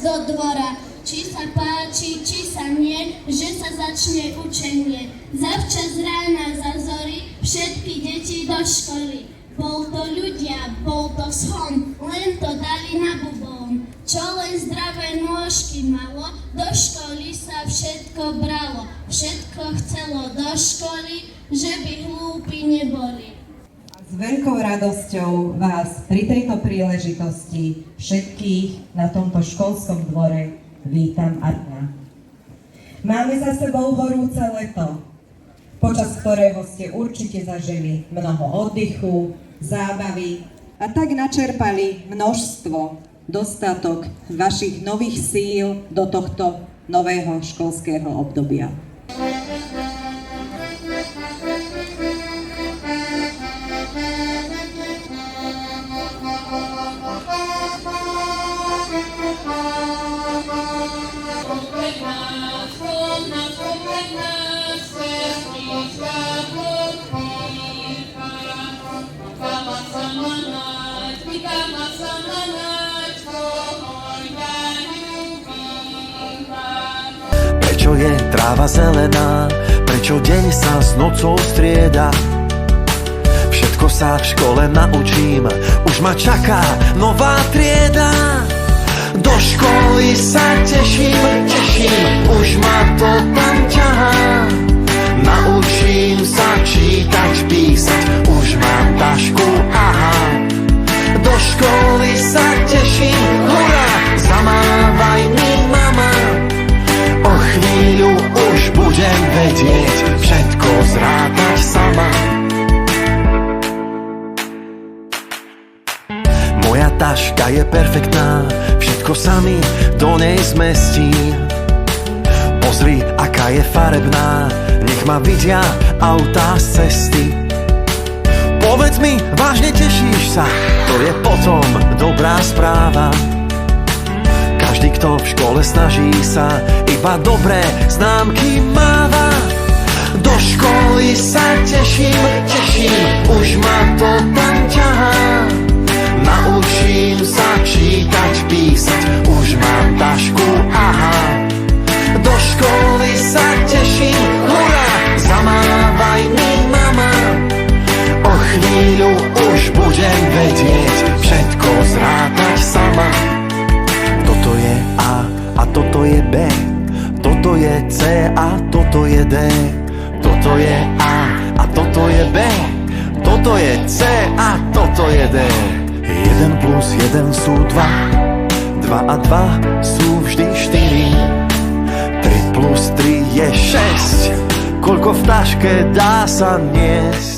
do dvora. Či sa páči, či sa nie, že sa začne učenie. Zavčas rána za zory, všetky deti do školy. Bol to ľudia, bol to schon, len to dali na bubón. Čo len zdravé nôžky malo, do školy sa všetko bralo. Všetko chcelo do školy, že by hlúpi neboli. S veľkou radosťou vás pri tejto príležitosti všetkých na tomto školskom dvore vítam a dňa. Máme za sebou horúce leto, počas ktorého ste určite zažili mnoho oddychu, zábavy a tak načerpali množstvo, dostatok vašich nových síl do tohto nového školského obdobia. Prečo je tráva zelená? Prečo deň sa s nocou strieda? Všetko sa v škole naučím, už ma čaká nová trieda. Do školy sa teším, už ma to tam ťahá. Naučím sa čítať, písať, už mám tašku, aha. Do školy sa teším, hurá, zamávaj mi mama. O chvíľu už budem vedieť všetko zrátať sama. Moja taška je perfektná, všetko sa mi do nej zmestí. Pozri, aká je farebná, nech ma vidia autá z cesty. Povedz mi, vážne tešíš sa, to je potom dobrá správa. Každý, kto v škole snaží sa, iba dobré známky máva. Do školy sa teším, už ma to tam ťahá. Naučím sa čítať, písať, už mám tašku, aha. Do školy sa teším, hurá, zamávaj mi mama. O chvíľu už budem vedieť všetko zrátať sama. Toto je A a toto je B, toto je C a toto je D. Toto je A a toto je B, toto je C a toto je D. 1 plus 1 sú 2, 2 a 2 sú vždy 4. 3 plus 3 je 6, koľko v taške dá sa niesť.